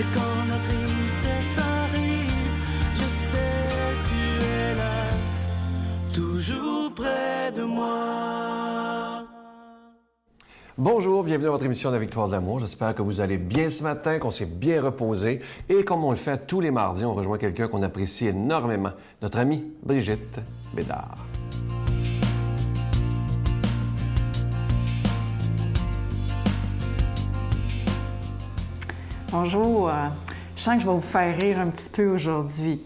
Et quand la tristesse arrive, je sais tu es là, toujours près de moi. Bonjour, bienvenue à votre émission de La Victoire de l'amour. J'espère que vous allez bien ce matin, qu'on s'est bien reposé. Et comme on le fait tous les mardis, on rejoint quelqu'un qu'on apprécie énormément, notre amie Brigitte Bédard. Bonjour, je sens que je vais vous faire rire un petit peu aujourd'hui.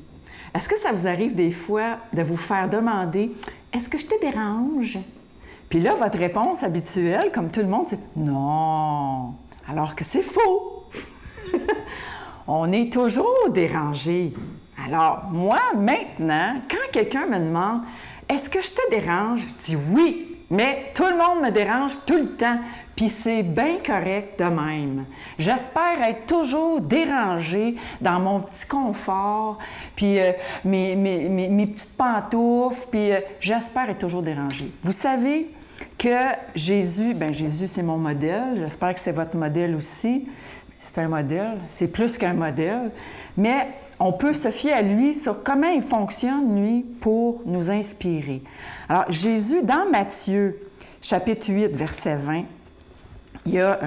Est-ce que ça vous arrive des fois de vous faire demander « Est-ce que je te dérange? » Puis là, votre réponse habituelle, comme tout le monde, c'est « Non! » Alors que c'est faux! On est toujours dérangé. Alors, moi, maintenant, quand quelqu'un me demande « Est-ce que je te dérange? » Je dis « Oui! » Mais tout le monde me dérange tout le temps. Puis c'est bien correct de même. J'espère être toujours dérangée dans mon petit confort, puis mes petites pantoufles, puis j'espère être toujours dérangée. Vous savez que Jésus c'est mon modèle. J'espère que c'est votre modèle aussi. C'est un modèle, c'est plus qu'un modèle. Mais on peut se fier à lui sur comment il fonctionne, lui, pour nous inspirer. Alors, Jésus, dans Matthieu, chapitre 8, verset 20, il y a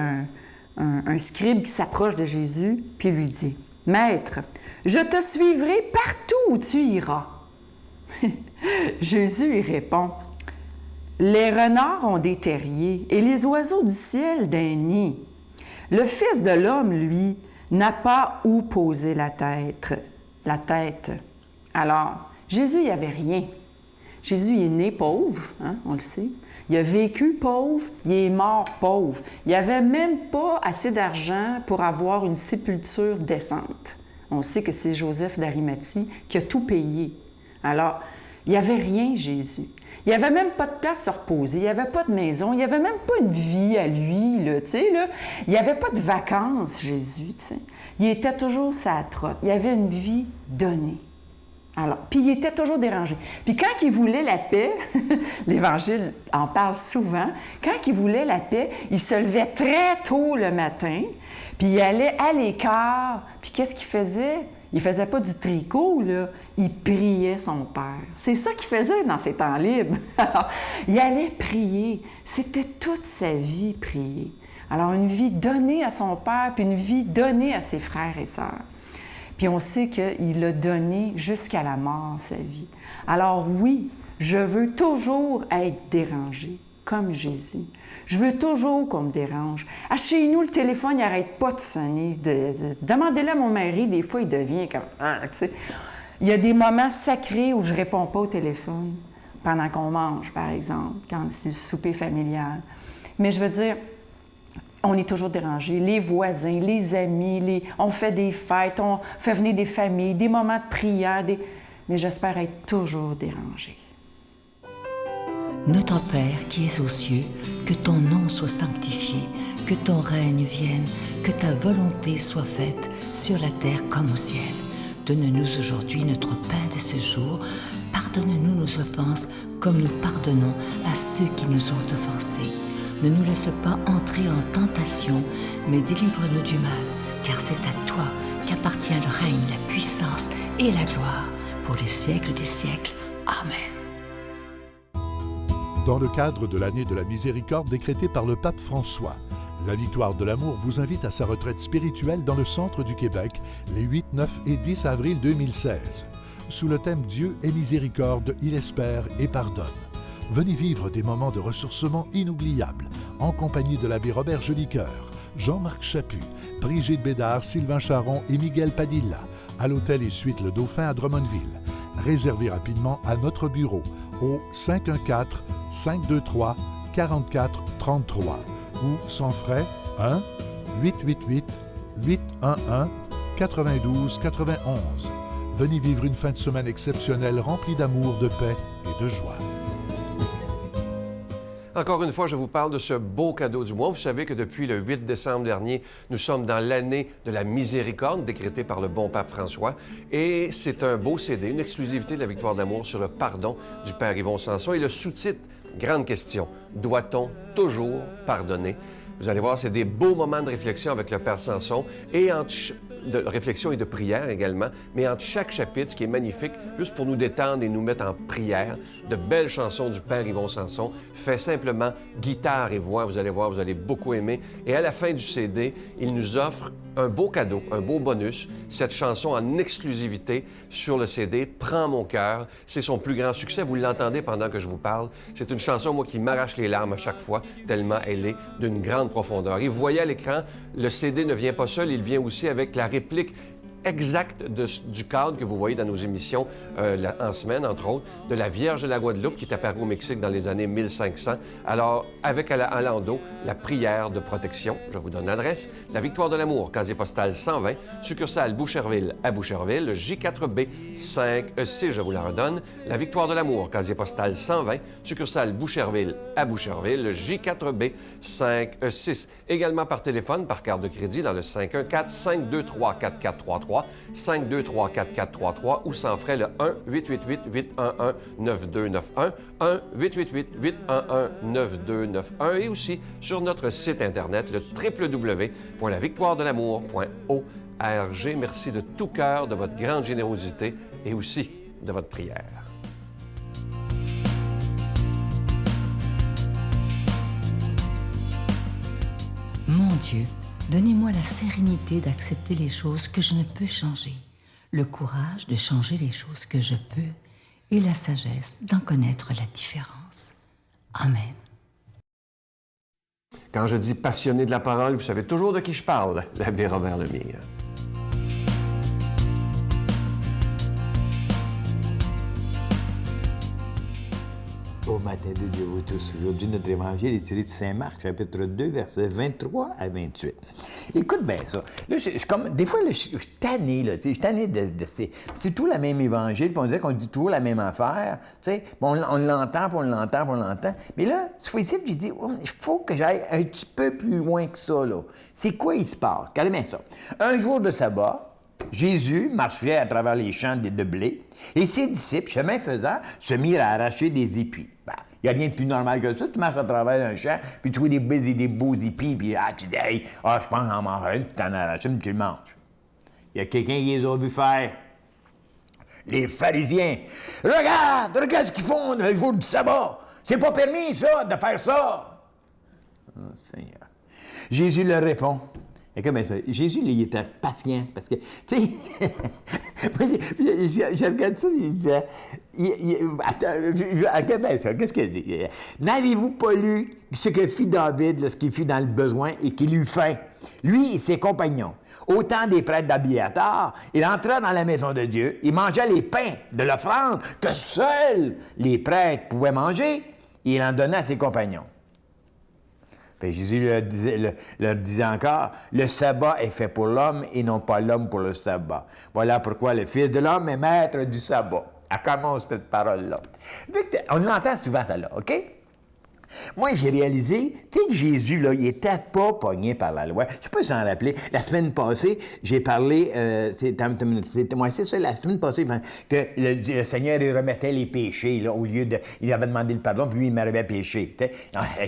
un scribe qui s'approche de Jésus, puis lui dit, « Maître, je te suivrai partout où tu iras. » Jésus y répond, « Les renards ont des terriers et les oiseaux du ciel des nids. Le Fils de l'homme, lui, n'a pas où poser la tête. » Alors, Jésus, il n'y avait rien. Jésus il est né pauvre, hein, on le sait. Il a vécu pauvre, il est mort pauvre. Il n'y avait même pas assez d'argent pour avoir une sépulture décente. On sait que c'est Joseph d'Arimathie qui a tout payé. Alors, il n'y avait rien, Jésus. Il n'y avait même pas de place à se reposer, il n'y avait pas de maison, il n'y avait même pas une vie à lui, là, tu sais, là. Il n'y avait pas de vacances, Jésus, tu sais. Il était toujours sa trotte, il avait une vie donnée. Alors, puis il était toujours dérangé. Puis quand il voulait la paix, l'Évangile en parle souvent, quand il voulait la paix, il se levait très tôt le matin, puis il allait à l'écart, puis qu'est-ce qu'il faisait? Il faisait pas du tricot, là. Il priait son Père. C'est ça qu'il faisait dans ses temps libres. Alors, il allait prier. C'était toute sa vie, prier. Alors, une vie donnée à son Père, puis une vie donnée à ses frères et sœurs. Puis on sait qu'il a donné jusqu'à la mort sa vie. Alors oui, je veux toujours être dérangée, comme Jésus. Je veux toujours qu'on me dérange. À chez nous, le téléphone n'arrête pas de sonner. Demandez-le à mon mari, des fois, il devient comme... tu sais. Il y a des moments sacrés où je ne réponds pas au téléphone, pendant qu'on mange, par exemple, quand c'est le souper familial. Mais je veux dire... On est toujours dérangé. Les voisins, les amis, on fait des fêtes, on fait venir des familles, des moments de prière, mais j'espère être toujours dérangé. Notre Père qui es aux cieux, que ton nom soit sanctifié, que ton règne vienne, que ta volonté soit faite sur la terre comme au ciel. Donne-nous aujourd'hui notre pain de ce jour. Pardonne-nous nos offenses comme nous pardonnons à ceux qui nous ont offensés. Ne nous laisse pas entrer en tentation, mais délivre-nous du mal, car c'est à toi qu'appartient le règne, la puissance et la gloire, pour les siècles des siècles. Amen. Dans le cadre de l'année de la miséricorde décrétée par le pape François, la Victoire de l'amour vous invite à sa retraite spirituelle dans le centre du Québec les 8, 9 et 10 avril 2016. Sous le thème « Dieu est miséricorde, il espère et pardonne ». Venez vivre des moments de ressourcement inoubliables en compagnie de l'abbé Robert Jolicoeur, Jean-Marc Chaput, Brigitte Bédard, Sylvain Charon et Miguel Padilla à l'hôtel et suite Le Dauphin à Drummondville. Réservez rapidement à notre bureau au 514-523-4433 ou sans frais 1-888-811-9291. Venez vivre une fin de semaine exceptionnelle remplie d'amour, de paix et de joie. Encore une fois, je vous parle de ce beau cadeau du mois. Vous savez que depuis le 8 décembre dernier, nous sommes dans l'année de la miséricorde décrétée par le bon pape François. Et c'est un beau CD, une exclusivité de la Victoire d'amour sur le pardon du Père Yvon Sanson. Et le sous-titre, grande question, doit-on toujours pardonner? Vous allez voir, c'est des beaux moments de réflexion avec le Père Sanson. Et entre de réflexion et de prière également, mais entre chaque chapitre, ce qui est magnifique, juste pour nous détendre et nous mettre en prière, de belles chansons du Père Yvon Sanson, fait simplement guitare et voix, vous allez voir, vous allez beaucoup aimer. Et à la fin du CD, il nous offre un beau cadeau, un beau bonus, cette chanson en exclusivité sur le CD, « Prends mon cœur ». C'est son plus grand succès, vous l'entendez pendant que je vous parle. C'est une chanson, moi, qui m'arrache les larmes à chaque fois, tellement elle est d'une grande profondeur. Et vous voyez à l'écran, le CD ne vient pas seul, il vient aussi avec la réplique exact du cadre que vous voyez dans nos émissions en semaine, entre autres, de la Vierge de la Guadeloupe qui est apparue au Mexique dans les années 1500. Alors, avec à l'endos, la prière de protection, je vous donne l'adresse, la Victoire de l'amour, casier postal 120, succursale Boucherville à Boucherville, J4B 5E6, je vous la redonne, la Victoire de l'amour, casier postal 120, succursale Boucherville à Boucherville, J4B 5E6. Également par téléphone, par carte de crédit dans le 514-523-4433, 523-4433 ou sans frais le 1-888-811-9291, 1-888-811-9291 et aussi sur notre site Internet, le www.lavictoiredelamour.org. Merci de tout cœur de votre grande générosité et aussi de votre prière. Mon Dieu, donnez-moi la sérénité d'accepter les choses que je ne peux changer, le courage de changer les choses que je peux et la sagesse d'en connaître la différence. Amen. Quand je dis passionné de la parole, vous savez toujours de qui je parle, l'abbé Robert Lemire. Au matin de Dieu, vous tous. Aujourd'hui, notre évangile est tiré de Saint-Marc, chapitre 2, versets 23 à 28. Écoute bien ça. Là, des fois, là, je suis tanné, là, tu sais, je suis tanné c'est tout le même évangile, puis on dirait qu'on dit toujours la même affaire, tu sais, on l'entend, puis on l'entend, puis on l'entend. Mais là, cette fois-ci, j'ai dit, il faut que j'aille un petit peu plus loin que ça, là. C'est quoi il se passe? Regardez bien ça. Un jour de sabbat, Jésus marchait à travers les champs de blé et ses disciples, chemin faisant, se mirent à arracher des épis. Il n'y a rien de plus normal que ça. Tu marches à travers un champ, puis tu vois des beaux épis, puis tu dis, hey, je pense en manger une, puis tu en arraches une, puis tu le manges. Il y a quelqu'un qui les a vu faire. Les pharisiens. Regarde ce qu'ils font le jour du sabbat. C'est pas permis, ça, de faire ça. Oh, Seigneur. Jésus leur répond. Et comme ça, Jésus, là, il était patient, parce que, tu sais, je regarde ça, il disait, regarde ça, qu'est-ce qu'il dit? N'avez-vous pas lu ce que fit David lorsqu'il fut dans le besoin et qu'il eut faim? Lui et ses compagnons. Au temps des prêtres d'Abiatar, il entra dans la maison de Dieu, il mangeait les pains de l'offrande que seuls les prêtres pouvaient manger, et il en donnait à ses compagnons. Puis Jésus leur disait encore, « Le sabbat est fait pour l'homme et non pas l'homme pour le sabbat. Voilà pourquoi le Fils de l'homme est maître du sabbat. » Elle commence cette parole-là. On l'entend souvent, ça là, OK? Moi, j'ai réalisé, tu sais que Jésus, là, il n'était pas pogné par la loi. Je ne sais pas si vous en rappelez. La semaine passée, j'ai parlé, c'est ça, la semaine passée, que le Seigneur, il remettait les péchés, là, au lieu de... Il avait demandé le pardon, puis lui, il m'avait péché.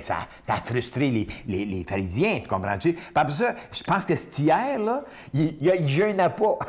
Ça a frustré les pharisiens, tu comprends-tu? Puis après ça, je pense que cet hier, là, il jeûnait pas.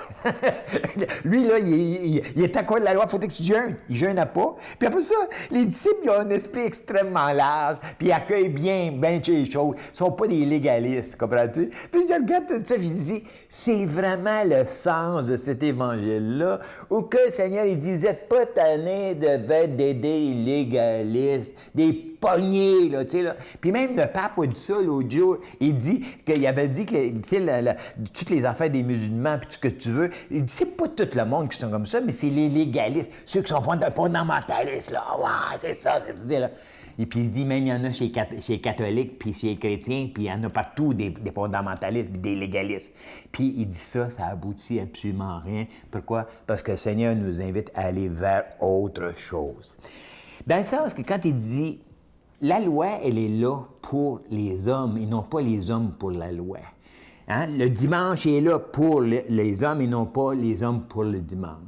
Lui, là, il était à quoi de la loi? Il faut que tu jeûnes. Il jeûnait pas. Puis après ça, les disciples, ils ont un esprit extrêmement large. Puis ils accueillent bien les choses. Ils ne sont pas des légalistes, comprends-tu? Puis je regarde tout ça, puis je dis, c'est vraiment le sens de cet évangile-là, où que le Seigneur, il disait, pas tanné d'aider les légalistes, des pognés, là, tu sais, là. Puis même le pape a dit ça l'autre jour, il dit qu'il avait dit que, toutes les affaires des musulmans, puis tout ce que tu veux, il dit, c'est pas tout le monde qui sont comme ça, mais c'est les légalistes, ceux qui sont fondamentalistes, là, c'est ça, c'est là. Et puis il dit, même il y en a chez les catholiques, puis chez les chrétiens, puis il y en a partout des fondamentalistes, des légalistes. Puis il dit ça aboutit absolument à rien. Pourquoi? Parce que le Seigneur nous invite à aller vers autre chose. Dans le sens que quand il dit, la loi, elle est là pour les hommes et non pas les hommes pour la loi. Hein? Le dimanche est là pour les hommes et non pas les hommes pour le dimanche.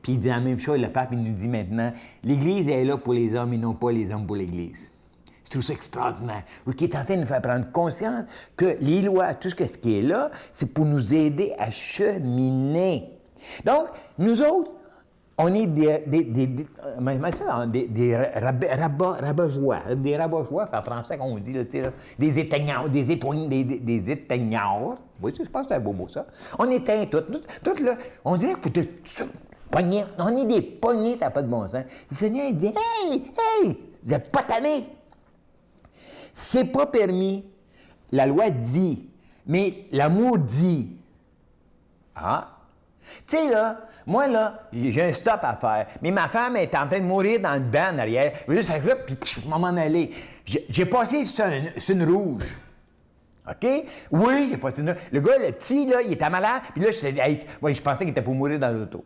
Puis il dit la même chose, le pape, il nous dit maintenant, l'Église est là pour les hommes et non pas les hommes pour l'Église. trouve ça extraordinaire. Ou qui est en train de nous faire prendre conscience que les lois, tout ce qui est là, c'est pour nous aider à cheminer. Donc, nous autres, on est des rabat-joie. Des rabat-joie, en français, on dit, là, des éteignards, des éteignards. Oui, je pense que c'est un beau mot, ça. On éteint tout. Tout, là, on dirait qu'il faut te pogner. On est des poignées, ça n'a pas de bon sens. Le Seigneur, il dit, hey, vous n'êtes pas tannés. C'est pas permis. La loi dit, mais l'amour dit. Ah! Tu sais, là, moi, là, j'ai un stop à faire. Mais ma femme est en train de mourir dans le banc en arrière. Je veux juste faire ça, puis je vais m'en aller. J'ai passé sur une rouge. OK? Oui, j'ai passé sur une rouge. Le gars, le petit, là, il était malade. Puis là, je pensais qu'il était pour mourir dans l'auto.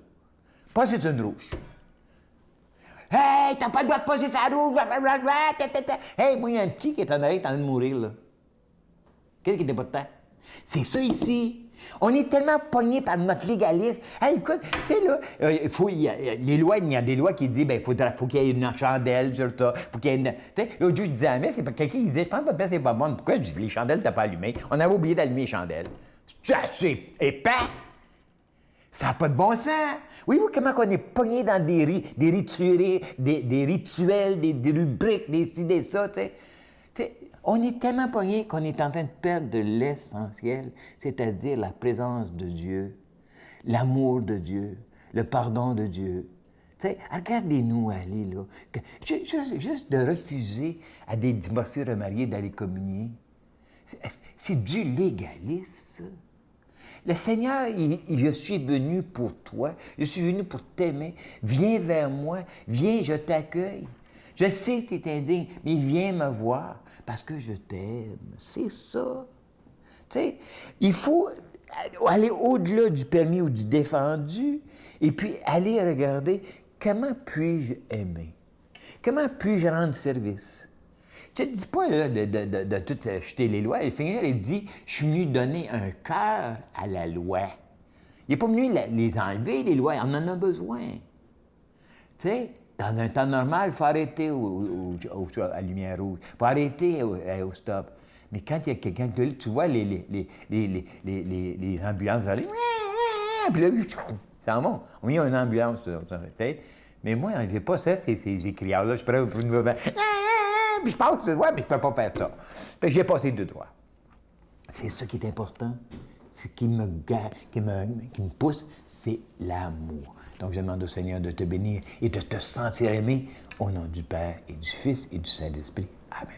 Passé sur une rouge. Hey, t'as pas le droit de passer sur la rouge. Hey, moi, il y a un petit qui est en arrière, qui est en train de mourir, là. Qu'est-ce qui n'était pas de temps? C'est ça ici. On est tellement pognés par notre légalisme. Hey, écoute, tu sais, là, il y a des lois qui disent, ben, faut qu'il y ait une chandelle sur ça, faut qu'il y ait une... Tu sais, l'autre jour, je disais à la messe, quelqu'un qui disait, je pense que votre messe n'est pas bonne. Pourquoi? Je dis, les chandelles, t'as pas allumé. On avait oublié d'allumer les chandelles. C'est épais! Ça n'a pas de bon sens! Voyez-vous comment on est pogné dans des rituels, des rubriques, des ci, des ça, tu sais. On est tellement pogné qu'on est en train de perdre de l'essentiel, c'est-à-dire la présence de Dieu, l'amour de Dieu, le pardon de Dieu. Tu sais, regardez-nous aller, là. Juste de refuser à des divorcés remariés d'aller communier. C'est du légalisme, ça. Le Seigneur, je suis venu pour toi, je suis venu pour t'aimer. Viens vers moi, viens, je t'accueille. Je sais que tu es indigne, mais viens me voir parce que je t'aime. C'est ça. Tu sais, il faut aller au-delà du permis ou du défendu et puis aller regarder comment puis-je aimer? Comment puis-je rendre service? Tu ne dis pas là, de tout jeter les lois. Le Seigneur, il dit, je suis venu donner un cœur à la loi. Il n'est pas venu les enlever, les lois, on en a besoin. Tu sais, dans un temps normal, il faut arrêter à la lumière rouge. Il faut arrêter au stop. Mais quand il y a quelqu'un que tu vois les ambulances aller, puis là, ça en va. On met une ambulance, tu sais. Mais moi, je n'ai pas ça, ces criards-là. Je prends pour une puis je passe, ouais, mais je ne peux pas faire ça. Fait que j'ai passé 2 doigts. C'est ça qui est important. Ce qui me pousse, c'est l'amour. Donc, je demande au Seigneur de te bénir et de te sentir aimé au nom du Père et du Fils et du Saint-Esprit. Amen.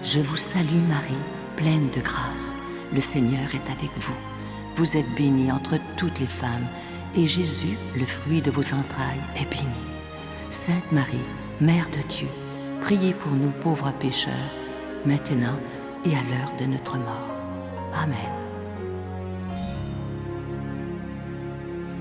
Je vous salue Marie, pleine de grâce. Le Seigneur est avec vous. Vous êtes bénie entre toutes les femmes, et Jésus, le fruit de vos entrailles, est béni. Sainte Marie, Mère de Dieu, priez pour nous pauvres pécheurs, maintenant et à l'heure de notre mort. Amen.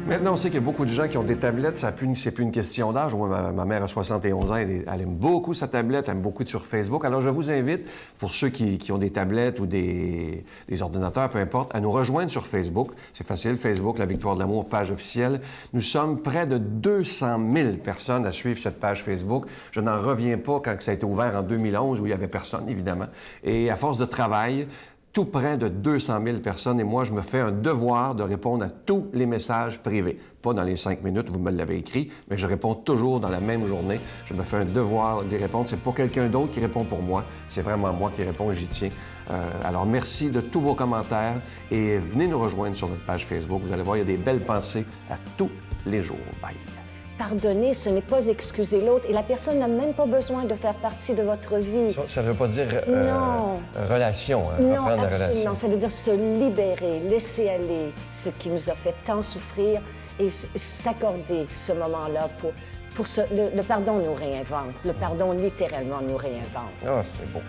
Maintenant, on sait qu'il y a beaucoup de gens qui ont des tablettes. C'est plus une question d'âge. Moi, ma mère a 71 ans. Elle aime beaucoup sa tablette. Elle aime beaucoup être sur Facebook. Alors, je vous invite, pour ceux qui ont des tablettes ou des ordinateurs, peu importe, à nous rejoindre sur Facebook. C'est facile. Facebook, La Victoire de l'amour, page officielle. Nous sommes près de 200 000 personnes à suivre cette page Facebook. Je n'en reviens pas quand ça a été ouvert en 2011, où il n'y avait personne, évidemment. Et à force de travail, tout près de 200 000 personnes, et moi, je me fais un devoir de répondre à tous les messages privés. Pas dans les 5 minutes, vous me l'avez écrit, mais je réponds toujours dans la même journée. Je me fais un devoir d'y répondre. C'est pas quelqu'un d'autre qui répond pour moi, c'est vraiment moi qui réponds et j'y tiens. Alors, merci de tous vos commentaires et venez nous rejoindre sur notre page Facebook. Vous allez voir, il y a des belles pensées à tous les jours. Bye! Pardonner, ce n'est pas excuser l'autre et la personne n'a même pas besoin de faire partie de votre vie. Ça ne veut pas dire relation, non, reprendre la absolument. relation. Ça veut dire se libérer, laisser aller ce qui nous a fait tant souffrir et s'accorder ce moment-là pour le pardon nous réinvente. Le pardon littéralement nous réinvente. Ah, c'est beau.